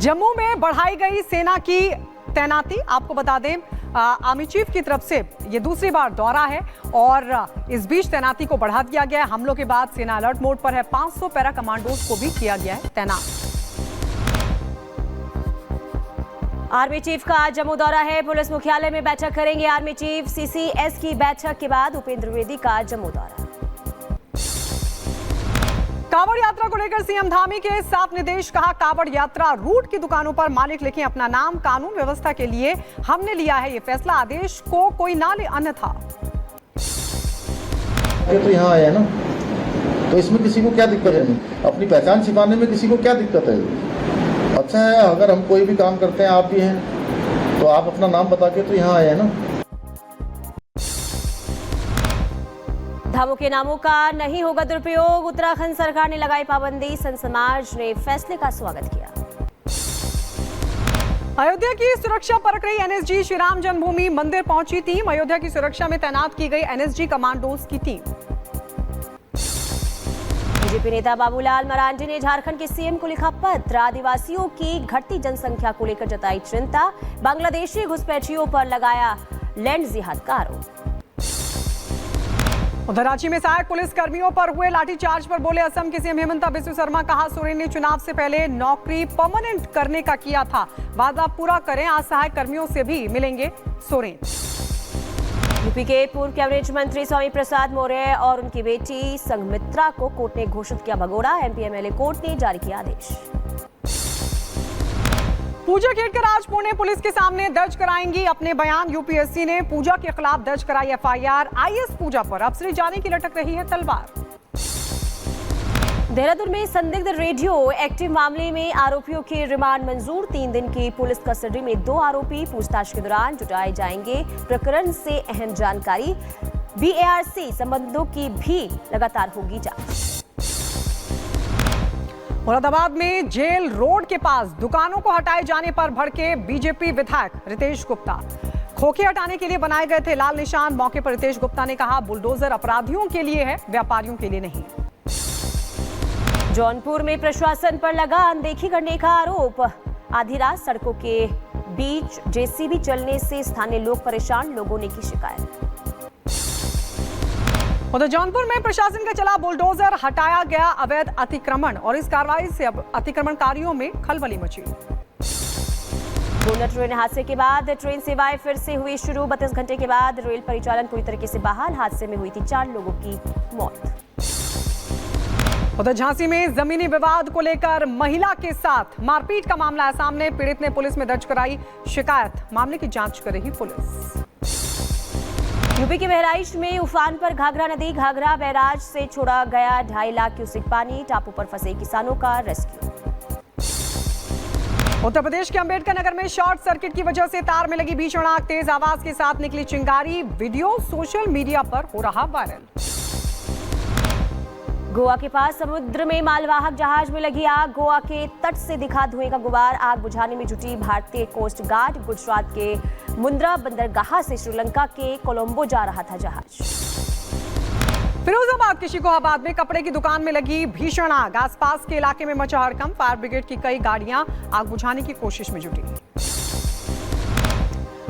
जम्मू में बढ़ाई गई सेना की तैनाती। आपको बता दें आर्मी चीफ की तरफ से ये दूसरी बार दौरा है और इस बीच तैनाती को बढ़ा दिया गया है। हमलों के बाद सेना अलर्ट मोड पर है। 500 पैरा कमांडोज को भी किया गया है तैनात। आर्मी चीफ का आज जम्मू दौरा है। पुलिस मुख्यालय में बैठक करेंगे आर्मी चीफ। सीसीएस की बैठक के बाद उपेंद्र द्विवेदी का जम्मू दौरा। कांवड़ यात्रा को लेकर सीएम धामी के साफ निर्देश। कहा कांवड़ यात्रा रूट की दुकानों पर मालिक लिखें अपना नाम। कानून व्यवस्था के लिए हमने लिया है ये फैसला, आदेश को कोई ना ले अन्यथा। ये तो यहाँ आया ना, तो इसमें किसी को क्या दिक्कत है? अपनी पहचान छिपाने में किसी को क्या दिक्कत है? अच्छा है, अगर हम कोई भी काम करते हैं, आप भी हैं, तो आप अपना नाम बता के तो यहाँ आए हैं ना। धामों के नामों का नहीं होगा दुरुपयोग। उत्तराखंड सरकार ने लगाई पाबंदी। संत समाज ने फैसले का स्वागत किया। अयोध्या की सुरक्षा परख रही एनएसजी। श्री राम जन्मभूमि मंदिर पहुंची टीम। अयोध्या की सुरक्षा में तैनात की गई एनएसजी कमांडोज की टीम। बीजेपी नेता बाबूलाल मरांडी ने झारखंड के सीएम को लिखा पत्र। आदिवासियों की घटती जनसंख्या को लेकर जताई चिंता। बांग्लादेशी घुसपैठियों पर लगाया लैंड जिहाद का आरोप। उधर रांची में सहायक पुलिस कर्मियों पर हुए लाठीचार्ज पर बोले असम के सीएम हेमंत बिस्व शर्मा। कहा सोरेन ने चुनाव से पहले नौकरी परमानेंट करने का किया था, वादा पूरा करें। आज सहायक कर्मियों से भी मिलेंगे सोरेन। यूपी के पूर्व कैबिनेट मंत्री स्वामी प्रसाद मौर्य और उनकी बेटी संघमित्रा को कोर्ट ने घोषित किया भगोड़ा। एमपी-एमएलए कोर्ट ने जारी किया आदेश। पूजा खेड़कर आज पुणे पुलिस के सामने दर्ज कराएंगी अपने बयान। यूपीएससी ने पूजा के खिलाफ दर्ज कराई एफआईआर। आईएएस पूजा पर अफसरी जाने की लटक रही है तलवार। देहरादून में संदिग्ध रेडियो एक्टिव मामले में आरोपियों की रिमांड मंजूर। 3 दिन की पुलिस कस्टडी में 2 आरोपी। पूछताछ के दौरान जुटाए जाएंगे प्रकरण से अहम जानकारी। बीएआरसी संबंधों की भी लगातार होगी जांच। मुरादाबाद में जेल रोड के पास दुकानों को हटाए जाने पर भड़के बीजेपी विधायक रितेश गुप्ता। खोखे हटाने के लिए बनाए गए थे लाल निशान। मौके पर रितेश गुप्ता ने कहा बुलडोजर अपराधियों के लिए है, व्यापारियों के लिए नहीं। जौनपुर में प्रशासन पर लगा अनदेखी करने का आरोप। आधी रात सड़कों के बीच जेसीबी चलने से स्थानीय लोग परेशान। लोगों ने की शिकायत। उधर जौनपुर में प्रशासन का चला बुलडोजर, हटाया गया अवैध अतिक्रमण और इस कार्रवाई से अब अतिक्रमणकारियों में खलबली मची। बुलेट ट्रेन हादसे के बाद ट्रेन सेवाएं फिर से हुई शुरू। 32 घंटे के बाद रेल परिचालन पूरी तरीके से बहाल। हादसे में हुई थी 4 लोगों की मौत। उधर झांसी में जमीनी विवाद को लेकर महिला के साथ मारपीट का मामला है सामने। पीड़ित ने पुलिस में दर्ज कराई शिकायत। मामले की जांच कर रही पुलिस। यूपी के बहराइच में उफान पर घाघरा नदी। घाघरा बैराज से छोड़ा गया 2.5 लाख क्यूसेक पानी। टापू पर फंसे किसानों का रेस्क्यू। उत्तर प्रदेश के अंबेडकर नगर में शॉर्ट सर्किट की वजह से तार में लगी भीषण आग। तेज आवाज के साथ निकली चिंगारी। वीडियो सोशल मीडिया पर हो रहा वायरल। गोवा के पास समुद्र में मालवाहक जहाज में लगी आग। गोवा के तट से दिखा धुएं का गुबार। आग बुझाने में जुटी भारतीय कोस्ट गार्ड। गुजरात के मुंद्रा बंदरगाह से श्रीलंका के कोलंबो जा रहा था जहाज। फिरोजाबाद के शिकोहाबाद में कपड़े की दुकान में लगी भीषण आग। आसपास के इलाके में मचा हड़कंप। फायर ब्रिगेड की कई गाड़ियां आग बुझाने की कोशिश में जुटी।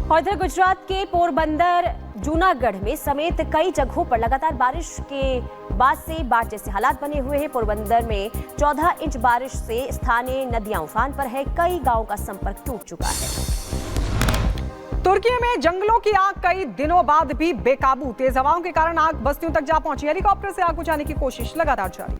और इधर गुजरात के पोरबंदर, जूनागढ़ में समेत कई जगहों पर लगातार बारिश के बाद से बाढ़ जैसे हालात बने हुए हैं। पोरबंदर में 14 इंच बारिश से स्थानीय नदियां उफान पर है। कई गांवों का संपर्क टूट चुका है। तुर्की में जंगलों की आग कई दिनों बाद भी बेकाबू। तेज हवाओं के कारण आग बस्तियों तक जा पहुंची। हेलीकॉप्टर से आग बुझाने की कोशिश लगातार जारी।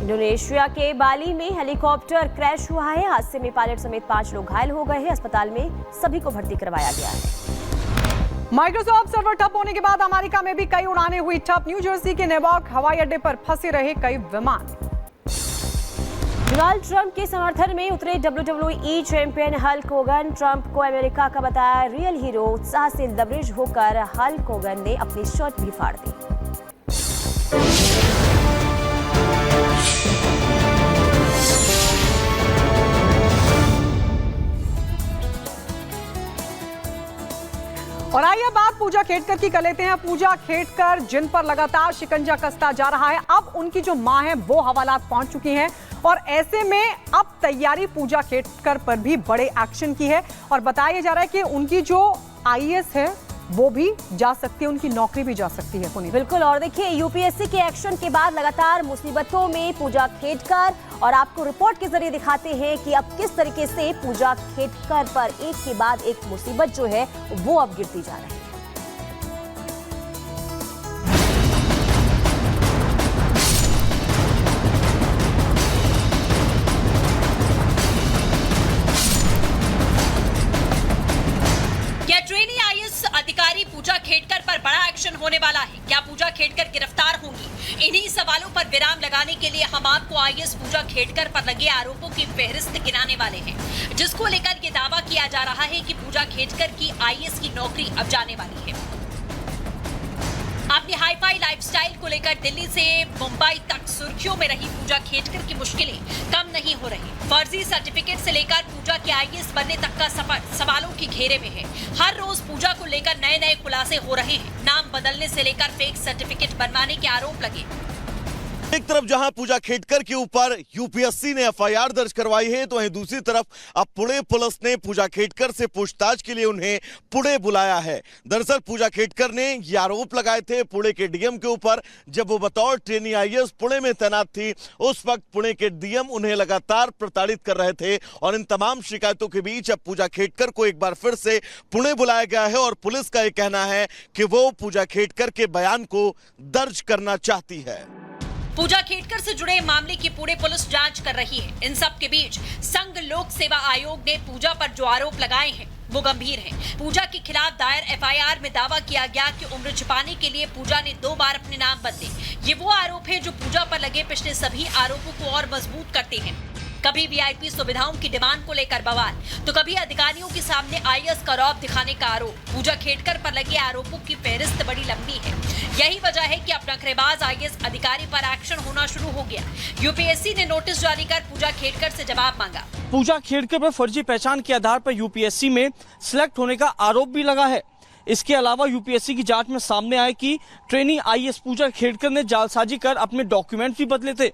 इंडोनेशिया के बाली में हेलीकॉप्टर क्रैश हुआ है। हादसे में पायलट समेत 5 लोग घायल हो गए हैं। अस्पताल में सभी को भर्ती करवाया गया है। माइक्रोसॉफ्ट सर्वर ठप होने के बाद अमेरिका में भी कई उड़ानें हुई ठप। न्यू जर्सी के नेवार्क हवाई अड्डे पर फंसे रहे कई विमान। डोनाल्ड ट्रंप के समर्थन में उतरे WWE champion Hulk Hogan. Trump को अमेरिका का बताया रियल हीरो। उत्साह से लबरेज होकर हल्क होगन ने अपनी शर्ट भी फाड़ दी। और आइए बात पूजा खेड़कर की कर लेते हैं। पूजा खेड़कर जिन पर लगातार शिकंजा कसता जा रहा है, अब उनकी जो मां है वो हवालात पहुंच चुकी हैं। और ऐसे में अब तैयारी पूजा खेड़कर पर भी बड़े एक्शन की है और बताया जा रहा है कि उनकी जो आईएएस है वो भी जा सकती है, उनकी नौकरी भी जा सकती है। पुनीत, बिल्कुल। और देखिए, यूपीएससी के एक्शन के बाद लगातार मुसीबतों में पूजा खेड़कर, और आपको रिपोर्ट के जरिए दिखाते हैं कि अब किस तरीके से पूजा खेड़कर पर एक के बाद एक मुसीबत जो है वो अब गिरती जा रही है। अधिकारी पूजा खेड़कर पर बड़ा एक्शन होने वाला है। क्या पूजा खेड़कर गिरफ्तार होंगी? इन्हीं सवालों पर विराम लगाने के लिए हम आपको आईएएस पूजा खेड़कर पर लगे आरोपों की फहरिस्त गिनाने वाले हैं, जिसको लेकर ये दावा किया जा रहा है कि पूजा खेड़कर की आईएएस की नौकरी अब जाने वाली है। अपनी हाईफाई लाइफस्टाइल को लेकर दिल्ली से मुंबई तक सुर्खियों में रही पूजा खेड़कर की मुश्किलें कम नहीं हो रही। फर्जी सर्टिफिकेट से लेकर पूजा के आईएएस बनने तक का सफर सवालों के घेरे में है। हर रोज पूजा को लेकर नए नए खुलासे हो रहे हैं। नाम बदलने से लेकर फेक सर्टिफिकेट बनवाने के आरोप लगे। एक तरफ जहां पूजा खेड़कर के ऊपर यूपीएससी ने एफआईआर दर्ज करवाई है, तो वहीं दूसरी तरफ अब पुणे पुलिस ने पूजा खेड़कर से पूछताछ के लिए उन्हें पुणे बुलाया है। दरअसल पूजा खेड़कर ने ये आरोप लगाए थे पुणे के डीएम के ऊपर। जब वो बतौर ट्रेनी आईएएस पुणे में तैनात थी, उस वक्त पुणे के डीएम उन्हें लगातार प्रताड़ित कर रहे थे और इन तमाम शिकायतों के बीच अब पूजा खेड़कर को एक बार फिर से पुणे बुलाया गया है और पुलिस का यह कहना है कि वो पूजा खेड़कर के बयान को दर्ज करना चाहती है। पूजा खेड़कर से जुड़े मामले की पुणे पुलिस जांच कर रही है। इन सब के बीच संघ लोक सेवा आयोग ने पूजा पर जो आरोप लगाए हैं वो गंभीर हैं। पूजा के खिलाफ दायर एफआईआर में दावा किया गया कि उम्र छिपाने के लिए पूजा ने 2 बार अपने नाम बदले। ये वो आरोप है जो पूजा पर लगे पिछले सभी आरोपों को और मजबूत करते हैं। कभी वीआईपी सुविधाओं की डिमांड को लेकर बवाल, तो कभी अधिकारियों के सामने आईएएस का रौब दिखाने का आरोप। पूजा खेड़कर पर लगे आरोपों की फहरिस्त बड़ी लंबी है। यही वजह है कि अब नखरेबाज आईएएस अधिकारी पर एक्शन होना शुरू हो गया। यूपीएससी ने नोटिस जारी कर पूजा खेड़कर से जवाब मांगा। पूजा खेड़कर पर फर्जी पहचान के आधार पर यूपीएससी में सिलेक्ट होने का आरोप भी लगा है। इसके अलावा यूपीएससी की जांच में सामने आया कि ट्रेनी आईएएस पूजा खेड़कर ने जालसाजी कर अपने डॉक्यूमेंट भी बदले थे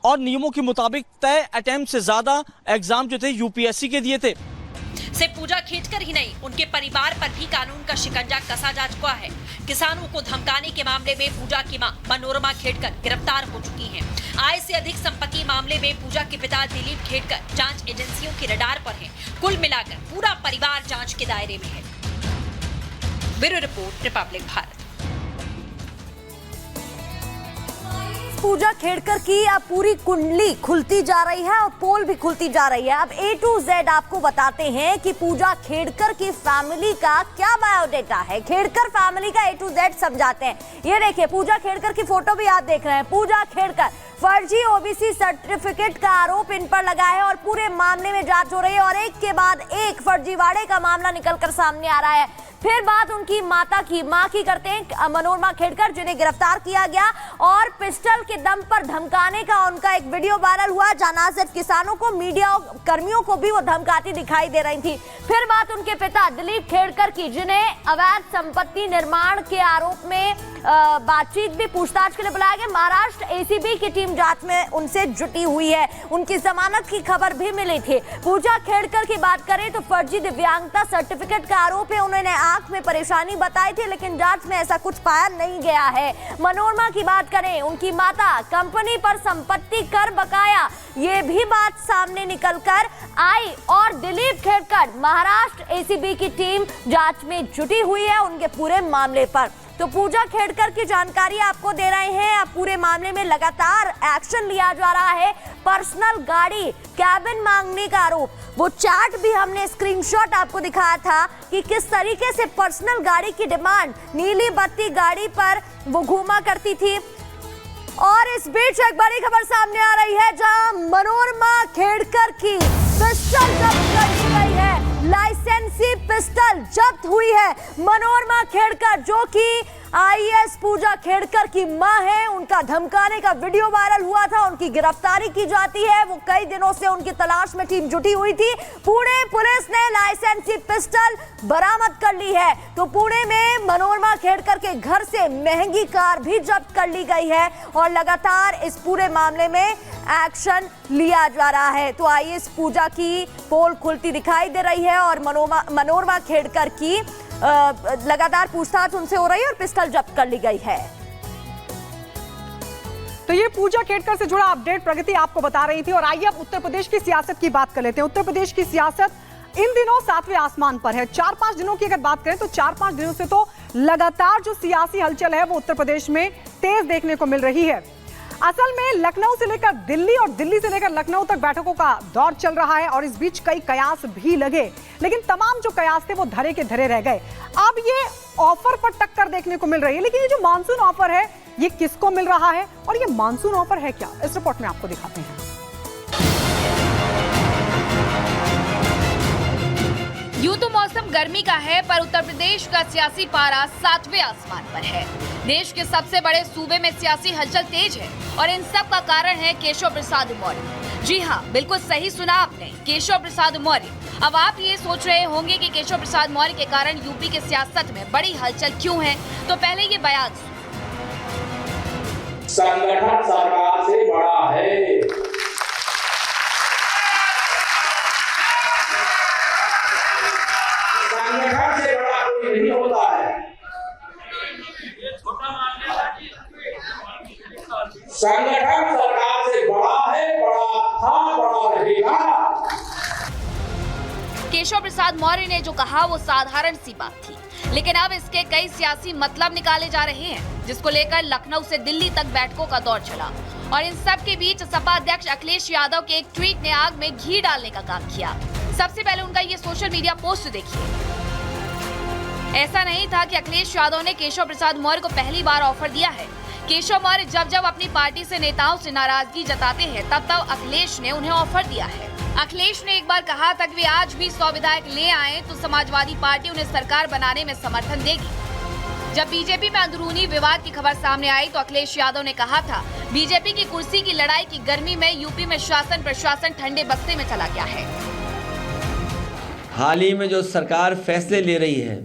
और नियमों के मुताबिक तय अटेम्प्ट से ज्यादा एग्जाम जो थे यूपीएससी के दिए थे। सिर्फ पूजा खेड़कर ही नहीं, उनके परिवार पर भी कानून का शिकंजा कसा जा चुका है। किसानों को धमकाने के मामले में पूजा की मां मनोरमा खेड़कर गिरफ्तार हो चुकी हैं। आय से अधिक संपत्ति मामले में पूजा के पिता दिलीप खेड़कर जांच एजेंसियों के रडार पर हैं। कुल मिलाकर पूरा परिवार जांच के दायरे में है। Bureau report, Republic Bharat. Pooja Khedkar की अब पूरी कुंडली खुलती जा रही है और पोल भी खुलती जा रही है। अब A to Z आपको बताते हैं कि पूजा खेड़कर की फैमिली का क्या बायोडेटा है। खेड़कर फैमिली का A to Z समझाते हैं। ये देखिए, पूजा खेड़कर की फोटो भी आप देख रहे हैं। पूजा खेड़कर फर्जी ओबीसी सर्टिफिकेट का आरोप इन पर लगा है और पूरे मामले में जांच हो रही है और एक के बाद एक फर्जीवाड़े का मामला निकलकर सामने आ रहा है। फिर बात उनकी मां की करते हैं, मनोरमा खेड़कर, जिन्हें गिरफ्तार किया गया और पिस्टल के दम पर धमकाने का उनका एक वीडियो वायरल हुआ, जहां ना सिर्फ किसानों को, मीडिया कर्मियों को भी वो धमकाती दिखाई दे रही थी। फिर बात उनके पिता दिलीप खेड़कर की, जिन्हें अवैध संपत्ति निर्माण के आरोप में बातचीत भी, पूछताछ के लिए बुलाया गया। महाराष्ट्र एसीबी की टीम जांच में उनसे जुटी हुई है। उनकी जमानत की खबर भी मिली थी। पूजा खेड़कर की बात करें तो फर्जी दिव्यांगता सर्टिफिकेट का आरोप है। उन्होंने आंख में परेशानी बताई थी, लेकिन जांच में ऐसा कुछ पाया नहीं गया है। मनोरमा की बात करें, उनकी माता कंपनी पर संपत्ति कर बकाया, ये भी बात सामने निकलकर आई और दिलीप खेड़कर, महाराष्ट्र एसीबी की टीम जांच में जुटी हुई है उनके पूरे मामले पर। तो पूजा खेड़कर की जानकारी आपको दे रहे हैं। अब पूरे मामले में लगातार एक्शन लिया जा रहा है। पर्सनल गाड़ी, कैबिन मांगने का आरोप, वो चैट भी हमने स्क्रीनशॉट आपको दिखाया था कि किस तरीके से पर्सनल गाड़ी की डिमांड, नीली बत्ती गाड़ी पर वो घूमा करती थी। और इस बीच एक बड़ी खबर सामने आ रही है, जहां मनोरमा खेड़कर की पिस्टल जब्त कर दी गई है। लाइसेंसी पिस्टल जब्त हुई है। मनोरमा खेड़कर, जो कि आईएएस पूजा खेड़कर की मां है, उनका धमकाने का वीडियो वायरल हुआ था, उनकी गिरफ्तारी की जाती है। वो कई दिनों से उनकी तलाश में टीम जुटी हुई थी। पुणे पुलिस ने लाइसेंसी पिस्टल बरामद कर ली है। तो पुणे में मनोरमा खेड़कर के घर से महंगी कार भी जब्त कर ली गई है और लगातार इस पूरे मामले में एक्शन लिया जा रहा है। तो आईएएस पूजा की पोल खुलती दिखाई दे रही है और मनोरमा खेड़कर की लगातार पूछताछ उनसे हो रही है और पिस्टल जब्त कर ली गई है। तो ये पूजा खेड़कर से जुड़ा अपडेट प्रगति आपको बता रही थी। और आइए अब उत्तर प्रदेश की सियासत की बात कर लेते हैं। उत्तर प्रदेश की सियासत इन दिनों 7वें आसमान पर है। 4-5 दिनों की अगर बात करें तो 4-5 दिनों से तो लगातार जो सियासी हलचल है वो उत्तर प्रदेश में तेज देखने को मिल रही है। असल में लखनऊ से लेकर दिल्ली और दिल्ली से लेकर लखनऊ तक बैठकों का दौर चल रहा है और इस बीच कई कयास भी लगे, लेकिन तमाम जो कयास थे वो धरे के धरे रह गए। अब ये ऑफर पर टक्कर देखने को मिल रही है, लेकिन ये जो मानसून ऑफर है ये किसको मिल रहा है और ये मानसून ऑफर है क्या, इस रिपोर्ट में आपको दिखाते हैं। यूं तो मौसम गर्मी का है, पर उत्तर प्रदेश का सियासी पारा 7वें आसमान पर है। देश के सबसे बड़े सूबे में सियासी हलचल तेज है और इन सब का कारण है केशव प्रसाद मौर्य। जी हाँ, बिल्कुल सही सुना आपने, केशव प्रसाद मौर्य। अब आप ये सोच रहे होंगे कि केशव प्रसाद मौर्य के कारण यूपी के सियासत में बड़ी हलचल क्यों है, तो पहले ये बयान संगठन सरकार से बड़ा है। संगठन से बड़ा कोई नहीं होता है। संगठन सरकार से बड़ा है, बड़ा था, बड़ा रहेगा। केशव प्रसाद मौर्य ने जो कहा वो साधारण सी बात थी, लेकिन अब इसके कई सियासी मतलब निकाले जा रहे हैं, जिसको लेकर लखनऊ से दिल्ली तक बैठकों का दौर चला। और इन सब के बीच सपा अध्यक्ष अखिलेश यादव के एक ट्वीट ने आग में घी डालने का काम किया। सबसे पहले उनका ये सोशल मीडिया पोस्ट देखिए। ऐसा नहीं था कि अखिलेश यादव ने केशव प्रसाद मौर्य को पहली बार ऑफर दिया है। केशव मौर्य जब जब अपनी पार्टी से नेताओं से नाराजगी जताते हैं, तब तब अखिलेश ने उन्हें ऑफर दिया है। अखिलेश ने एक बार कहा था कि वे आज भी 100 विधायक ले आए तो समाजवादी पार्टी उन्हें सरकार बनाने में समर्थन देगी। जब बीजेपी में अंदरूनी विवाद की खबर सामने आई तो अखिलेश यादव ने कहा था, बीजेपी की कुर्सी की लड़ाई की गर्मी में यूपी में शासन प्रशासन ठंडे बस्ते में चला गया है। हाल ही में जो सरकार फैसले ले रही है